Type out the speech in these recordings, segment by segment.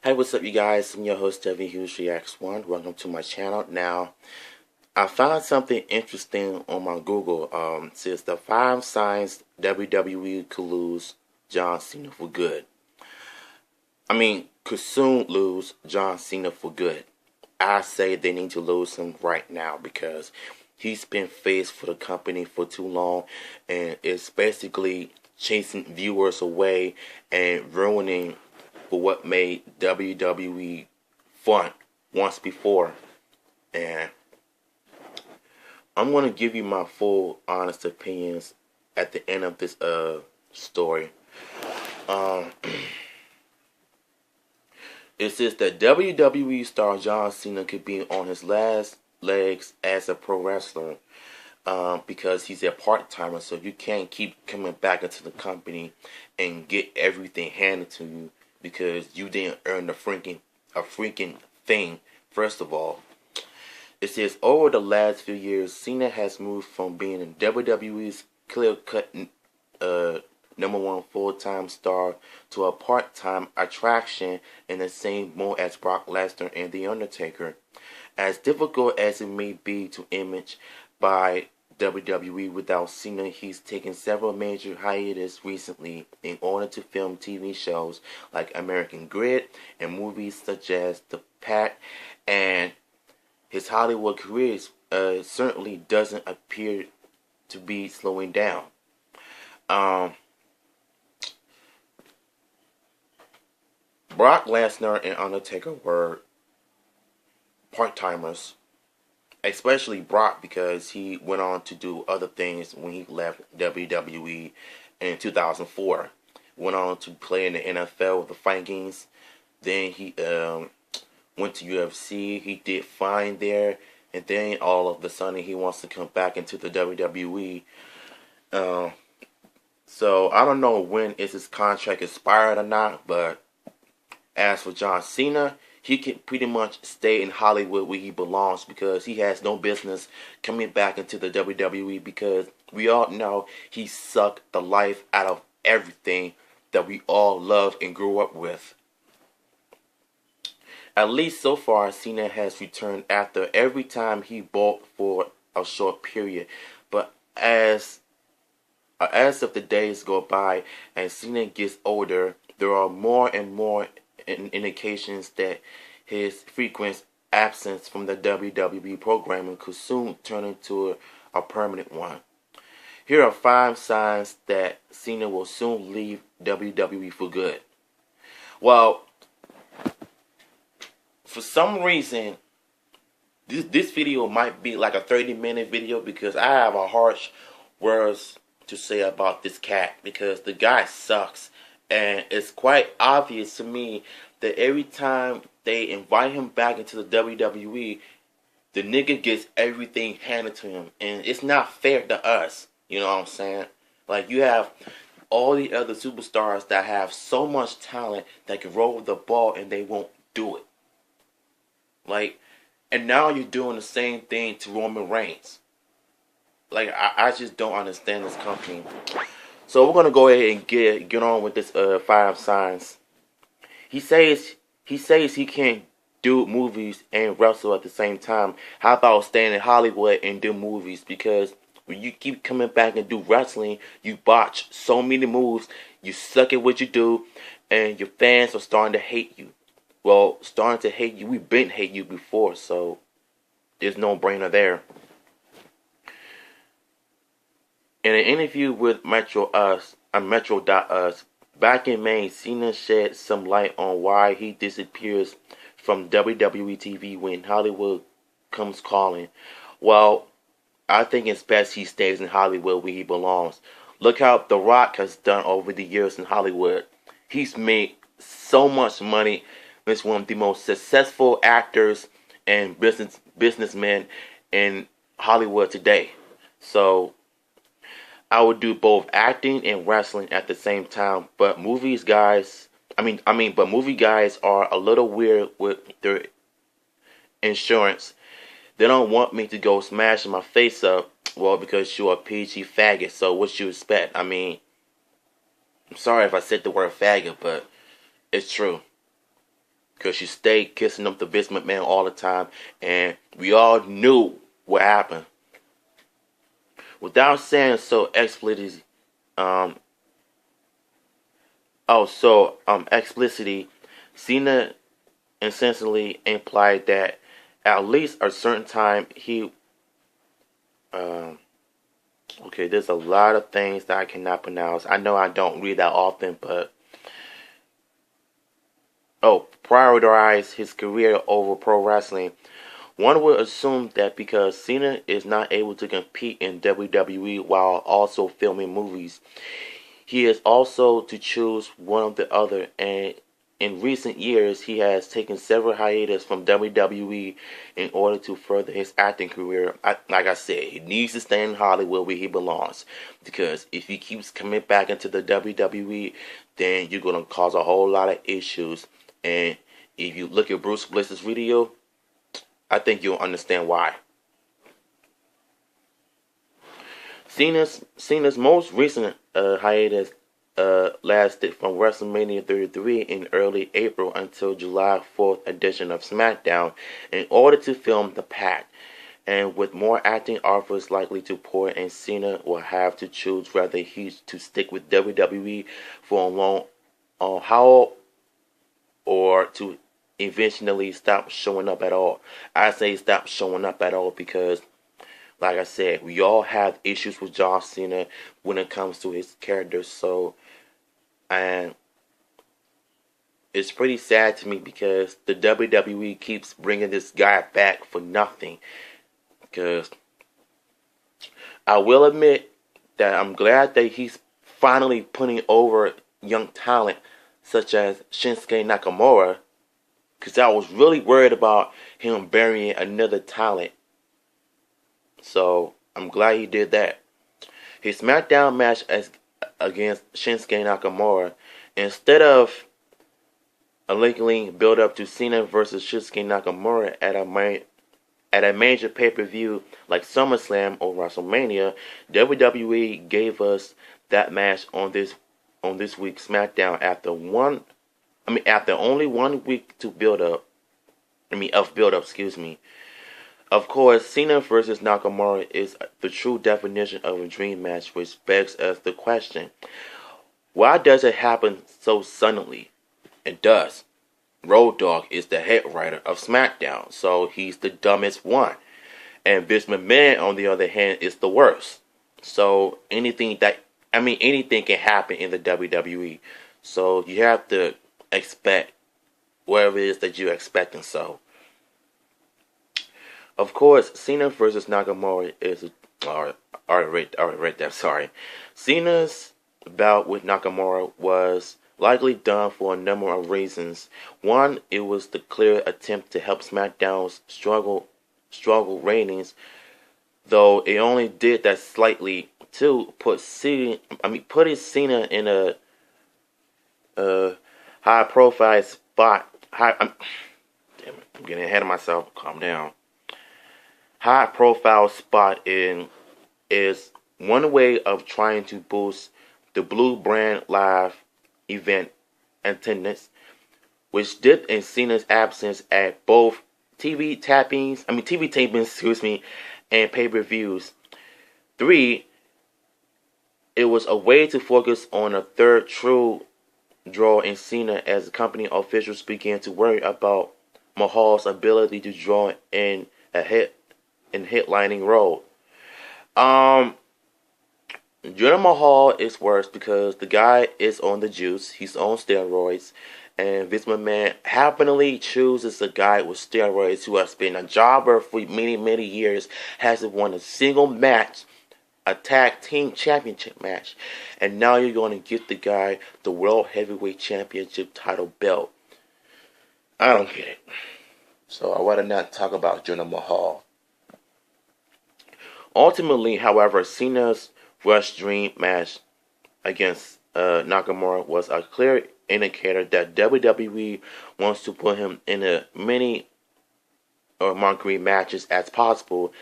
Hey, what's up, you guys? I'm your host, WHughesReacts1. Welcome to my channel. Now, I found something interesting on my Google. It says the 5 signs WWE could lose John Cena for good. Could soon lose John Cena for good. I say they need to lose him right now because he's been face for the company for too long, and it's basically chasing viewers away and ruining for what made WWE fun once before. And I'm going to give you my full honest opinions at the end of this story. Um, it says that WWE star John Cena could be on his last legs as a pro wrestler because he's a part-timer, so you can't keep coming back into the company and get everything handed to you because you didn't earn a freaking thing. First of all, it says over the last few years, Cena has moved from being in WWE's clear-cut number one full-time star to a part-time attraction in the same mold as Brock Lesnar and The Undertaker. As difficult as it may be to image by WWE without Cena, he's taken several major hiatus recently in order to film TV shows like American Grid and movies such as The Pact, and his Hollywood career certainly doesn't appear to be slowing down. Brock Lesnar and Undertaker were part-timers, especially Brock because he went on to do other things when he left WWE in 2004. Went on to play in the NFL with the Vikings. Then he went to UFC. He did fine there. And then all of a sudden he wants to come back into the WWE. So I don't know when is his contract expired or not, but as for John Cena, he can pretty much stay in Hollywood where he belongs because he has no business coming back into the WWE because we all know he sucked the life out of everything that we all loved and grew up with. At least so far, Cena has returned after every time he bulked for a short period. But as of the days go by and Cena gets older, there are more and more indications that his frequent absence from the WWE programming could soon turn into a permanent one. Here are 5 signs that Cena will soon leave WWE for good. Well, for some reason, this video might be like a 30-minute video because I have a harsh words to say about this cat because the guy sucks. And it's quite obvious to me that every time they invite him back into the WWE, the nigga gets everything handed to him. And it's not fair to us. You know what I'm saying? Like, you have all the other superstars that have so much talent that can roll the ball and they won't do it. Like, and now you're doing the same thing to Roman Reigns. Like, I just don't understand this company. So we're gonna go ahead and get on with this 5 signs. He says he can't do movies and wrestle at the same time. How about staying in Hollywood and do movies? Because when you keep coming back and do wrestling, you botch so many moves, you suck at what you do, and your fans are starting to hate you. Well, starting to hate you, we've been hate you before, so there's no brainer there. In an interview with Metro.us, back in May, Cena shed some light on why he disappears from WWE TV when Hollywood comes calling. Well, I think it's best he stays in Hollywood where he belongs. Look how The Rock has done over the years in Hollywood. He's made so much money. He's one of the most successful actors and businessmen in Hollywood today. So I would do both acting and wrestling at the same time, but movie guys are a little weird with their insurance. They don't want me to go smashing my face up, well, because you're a PG faggot, so what you expect? I'm sorry if I said the word faggot, but it's true. because she stayed kissing up the Vince McMahon all the time, and we all knew what happened. Without saying so explicitly, explicitly, Cena insistently implied that at least a certain time he, okay, there's a lot of things that I cannot pronounce. I know I don't read that often, but prioritize his career over pro wrestling. One would assume that because Cena is not able to compete in WWE while also filming movies, he is also to choose one or the other, and in recent years he has taken several hiatus from WWE in order to further his acting career. Like I said, he needs to stay in Hollywood where he belongs, because if he keeps coming back into the WWE, then you're going to cause a whole lot of issues. And if you look at Bruce Bliss's video, I think you'll understand why. Cena's most recent hiatus lasted from WrestleMania 33 in early April until July 4th edition of SmackDown in order to film The Pact. And with more acting offers likely to pour in, Cena will have to choose whether he's to stick with WWE for a long haul or to eventually stop showing up at all. I say stop showing up at all because, like I said, we all have issues with John Cena when it comes to his character. So, and it's pretty sad to me because the WWE keeps bringing this guy back for nothing. Because I will admit that I'm glad that he's finally putting over young talent such as Shinsuke Nakamura, because I was really worried about him burying another talent. So I'm glad he did that. His SmackDown match against Shinsuke Nakamura, instead of a lingering build up to Cena versus Shinsuke Nakamura at a major pay-per-view like SummerSlam or WrestleMania, WWE gave us that match on this week's SmackDown after only 1 week to build up. Excuse me. Of course, Cena versus Nakamura is the true definition of a dream match, which begs us the question: why does it happen so suddenly? It does. Road Dogg is the head writer of SmackDown, so he's the dumbest one. And Vince McMahon, on the other hand, is the worst. So anything can happen in the WWE. So you have to expect whatever it is that you're expecting. So, of course, Cena versus Nakamura is already read that. Sorry, Cena's bout with Nakamura was likely done for a number of reasons. One, it was the clear attempt to help SmackDown's struggle ratings, though it only did that slightly. Two, putting Cena in a high profile spot. I'm getting ahead of myself. Calm down. High profile spot is one way of trying to boost the Blue Brand Live event attendance, which dipped in Cena's absence at both TV tapings, and pay-per-views. 3, it was a way to focus on a third true draw in Cena as company officials began to worry about Mahal's ability to draw in a headlining role. Jinder Mahal is worse because the guy is on the juice. He's on steroids. And Vince McMahon happily chooses a guy with steroids who has been a jobber for many, many years, hasn't won a single match, a tag team championship match. And now you're going to give the guy the World Heavyweight Championship title belt. I don't get it. So I rather not talk about Jinder Mahal. Ultimately, however, Cena's Rush Dream match against Nakamura was a clear indicator that WWE wants to put him in as many mockery matches as possible,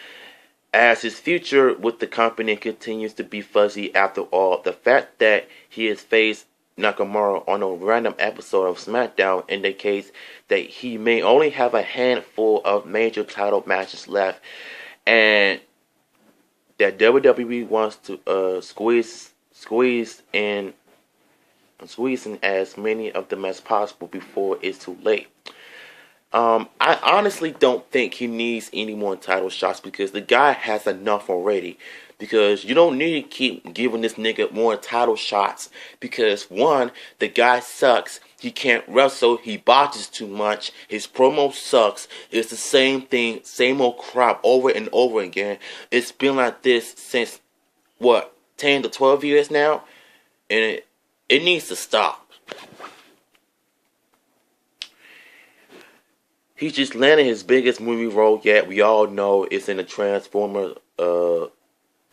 as his future with the company continues to be fuzzy. After all, the fact that he has faced Nakamura on a random episode of SmackDown indicates that he may only have a handful of major title matches left, and that WWE wants to squeeze in as many of them as possible before it's too late. I honestly don't think he needs any more title shots because the guy has enough already. Because you don't need to keep giving this nigga more title shots. Because one, the guy sucks. He can't wrestle. He botches too much. His promo sucks. It's the same thing, same old crap over and over again. It's been like this since, 10 to 12 years now? And it needs to stop. He just landed his biggest movie role yet. We all know it's in the Transformers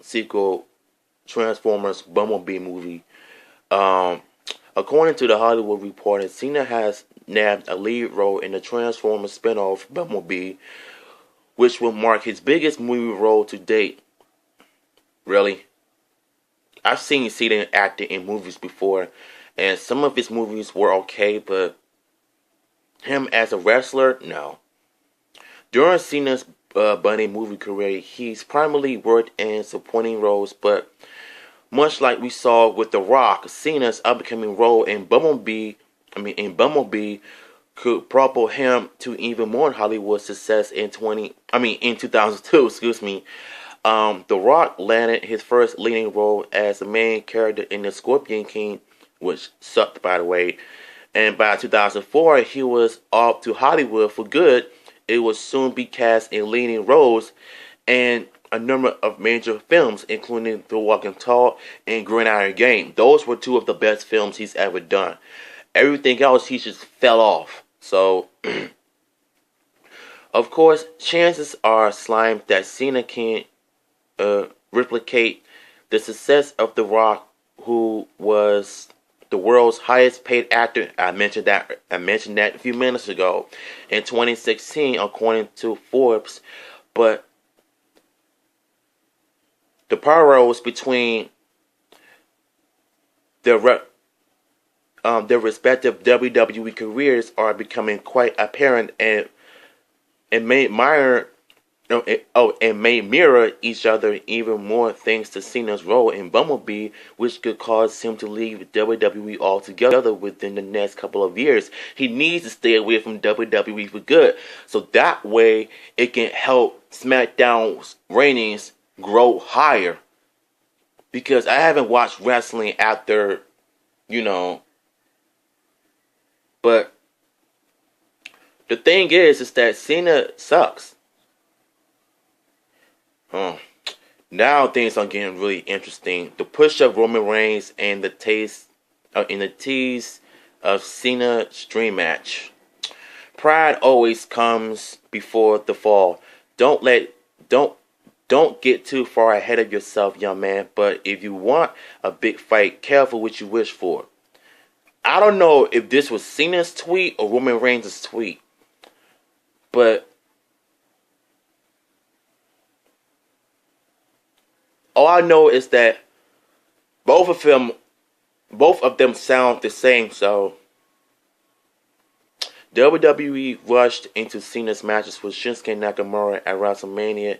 sequel, Transformers Bumblebee movie. According to the Hollywood Reporter, Cena has nabbed a lead role in the Transformers spinoff Bumblebee, which will mark his biggest movie role to date. Really? I've seen Cena acting in movies before, and some of his movies were okay, but him as a wrestler, no. During Cena's Bunny movie career, he's primarily worked in supporting roles, but much like we saw with The Rock, Cena's upcoming role in Bumblebee could propel him to even more Hollywood success in 2002, excuse me. The Rock landed his first leading role as the main character in The Scorpion King, which sucked by the way. And by 2004, he was off to Hollywood for good. It would soon be cast in leading roles and a number of major films, including The Walking Tall and Gridiron Game. Those were two of the best films he's ever done. Everything else, he just fell off. So, of course, chances are slim that Cena can replicate the success of The Rock, who was the world's highest paid actor. I mentioned that a few minutes ago in 2016, according to Forbes. But the parallels between their respective WWE careers are becoming quite apparent, and may mirror each other even more thanks to Cena's role in Bumblebee, which could cause him to leave WWE altogether within the next couple of years. He needs to stay away from WWE for good, so that way it can help SmackDown's ratings grow higher. Because I haven't watched wrestling after, but the thing is that Cena sucks. Now things are getting really interesting. The push of Roman Reigns and the tease of Cena's dream match. Pride always comes before the fall. Don't get too far ahead of yourself, young man. But if you want a big fight, careful what you wish for. I don't know if this was Cena's tweet or Roman Reigns' tweet, but all I know is that both of them sound the same. So WWE rushed into Cena's matches with Shinsuke Nakamura at WrestleMania.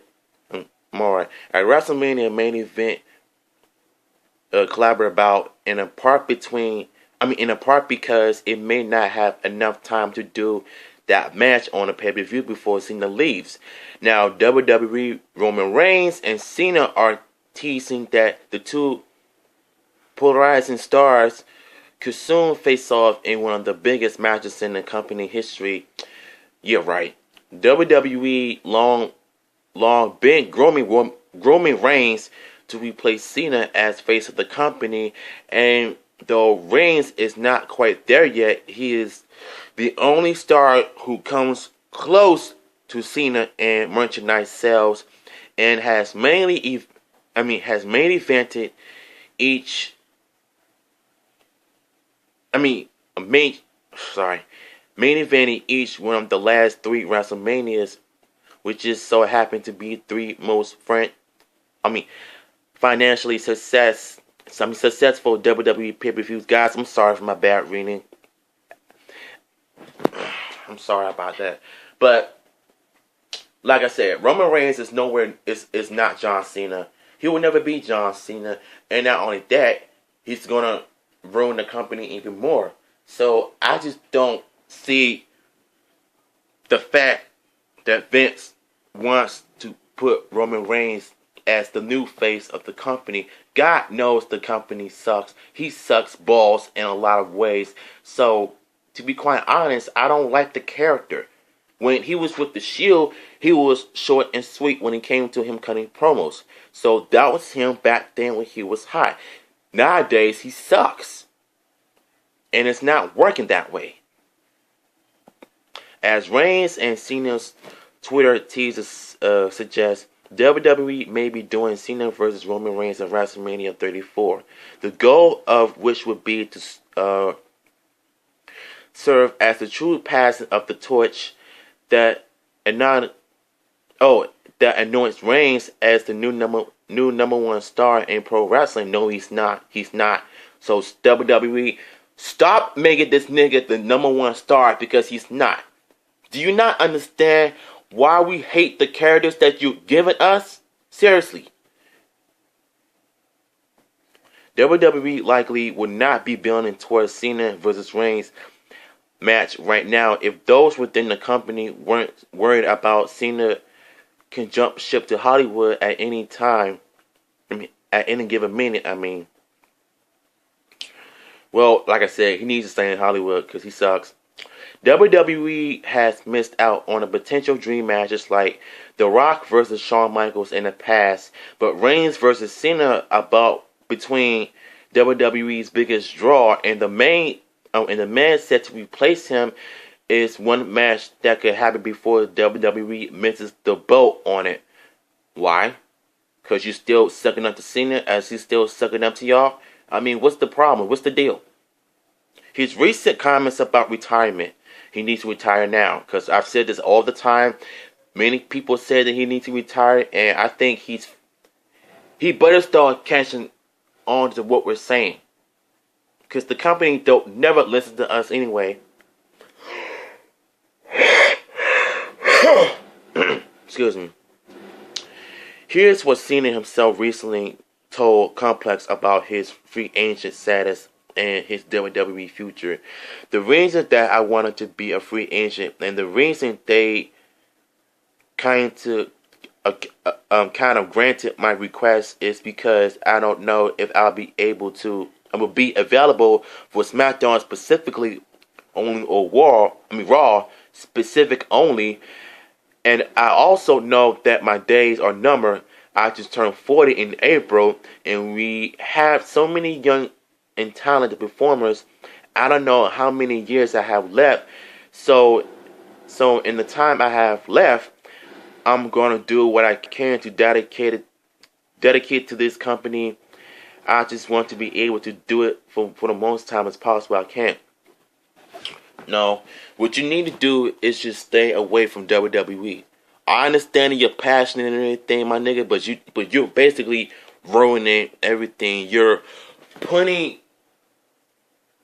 Main event collaborate about in a part because it may not have enough time to do that match on a pay-per-view before Cena leaves. Now WWE Roman Reigns and Cena are teasing that the two polarizing stars could soon face off in one of the biggest matches in the company history. Yeah, right. WWE long been grooming Reigns to replace Cena as face of the company, and though Reigns is not quite there yet, he is the only star who comes close to Cena in merchandise sales, and has main evented each one of the last 3 WrestleManias, which just so happened to be 3 most financially some successful WWE pay-per-views. Guys, I'm sorry for my bad reading. I'm sorry about that. But like I said, Roman Reigns is nowhere is not John Cena. He will never be John Cena. And not only that, he's gonna ruin the company even more. So I just don't see the fact that Vince wants to put Roman Reigns as the new face of the company. God knows the company sucks. He sucks balls in a lot of ways. So, to be quite honest, I don't like the character. When he was with the Shield, he was short and sweet when it came to him cutting promos. So that was him back then when he was hot. Nowadays, he sucks. And it's not working that way. As Reigns and Cena's Twitter teasers suggest, WWE may be doing Cena versus Roman Reigns at WrestleMania 34. The goal of which would be to serve as the true passing of the torch that anoints Reigns as the new number one star in pro wrestling. No, he's not. He's not. So WWE, stop making this nigga the number one star because he's not. Do you not understand why we hate the characters that you've given us? Seriously. WWE likely would not be building towards Cena versus Reigns match right now if those within the company weren't worried about Cena can jump ship to Hollywood at any time. At any given minute, Well, like I said, he needs to stay in Hollywood because he sucks. WWE has missed out on a potential dream matches like The Rock versus Shawn Michaels in the past, but Reigns versus Cena between WWE's biggest draw, and the man set to replace him is one match that could happen before WWE misses the boat on it. Why? Because you're still sucking up to Cena as he's still sucking up to y'all? What's the problem? What's the deal? His recent comments about retirement. He needs to retire now. Because I've said this all the time. Many people say that he needs to retire. And I think he better start catching on to what we're saying. Because the company don't never listen to us anyway. Excuse me. Here's what Cena himself recently told Complex about his free agent status and his WWE future. The reason that I wanted to be a free agent and the reason they kind of granted my request is because I don't know if I will be available for SmackDown specifically only or Raw specific only. And I also know that my days are numbered. I just turned 40 in April, and we have so many young and talented performers. I don't know how many years I have left. So in the time I have left, I'm gonna do what I can to dedicate to this company. I just want to be able to do it for the most time as possible I can. No, what you need to do is just stay away from WWE. I understand that you're passionate and everything, my nigga, but you're basically ruining everything. You're putting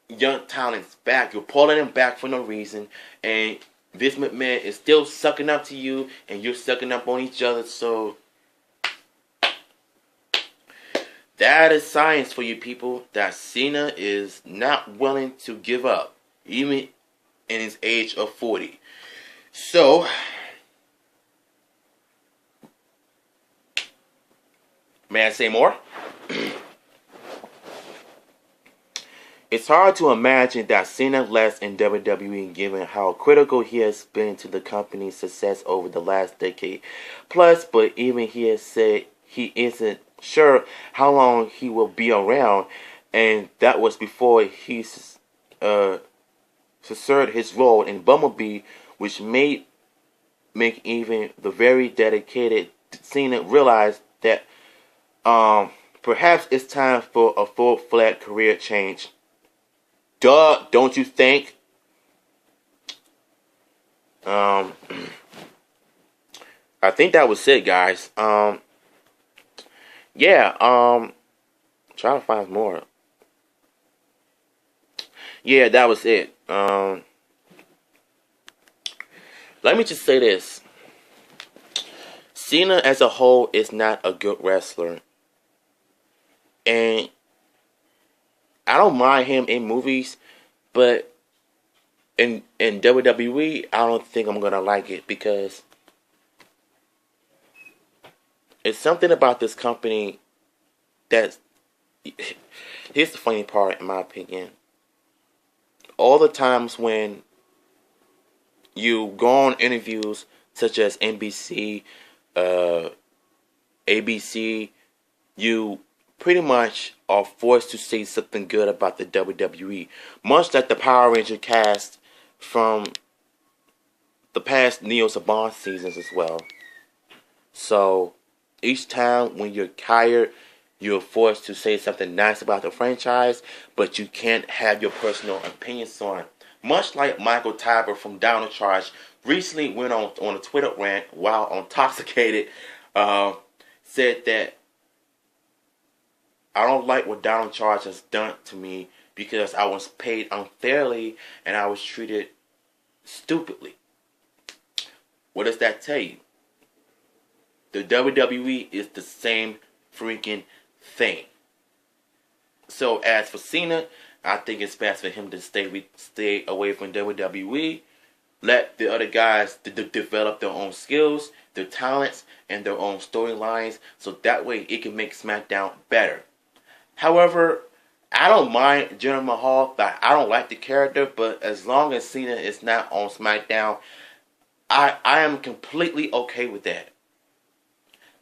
young talents back. You're pulling them back for no reason, and Vince McMahon is still sucking up to you, and you're sucking up on each other. So that is science for you people. That Cena is not willing to give up, even in his age of 40. So may I say more? It's hard to imagine that Cena lasts in WWE given how critical he has been to the company's success over the last decade. Plus, but even he has said he isn't sure how long he will be around, and that was before he secured his role in Bumblebee, which may make even the very dedicated Cena realize that perhaps it's time for a full-fledged career change. Duh, don't you think? I think that was it, guys. Trying to find more. Yeah, that was it. Let me just say this. Cena as a whole is not a good wrestler. And I don't mind him in movies, but in WWE, I don't think I'm gonna like it because it's something about this company that's. Here's the funny part, in my opinion. All the times when you go on interviews such as NBC, ABC, you pretty much are forced to say something good about the WWE. Much like the Power Ranger cast from the past Neo Saban seasons as well. So each time when you're tired, you're forced to say something nice about the franchise, but you can't have your personal opinions on it. Much like Michael Tiber from Down in Charge recently went on a Twitter rant while intoxicated, said that I don't like what Down in Charge has done to me because I was paid unfairly and I was treated stupidly. What does that tell you? The WWE is the same freaking thing. So as for Cena, I think it's best for him to stay away from WWE. Let the other guys develop their own skills, their talents, and their own storylines, so that way it can make SmackDown better. However, I don't mind Jinder Mahal, but I don't like the character. But as long as Cena is not on SmackDown, I am completely okay with that.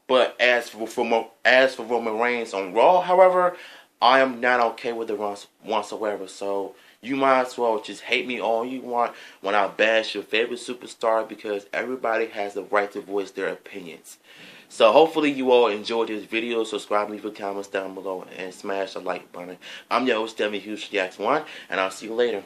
But as for Roman Reigns on Raw, however, I am not okay with it whatsoever. So you might as well just hate me all you want when I bash your favorite superstar, because everybody has the right to voice their opinions. So hopefully you all enjoyed this video. Subscribe, leave your comments down below, and smash the like button. I'm your host, Devin Hughes, X1, and I'll see you later.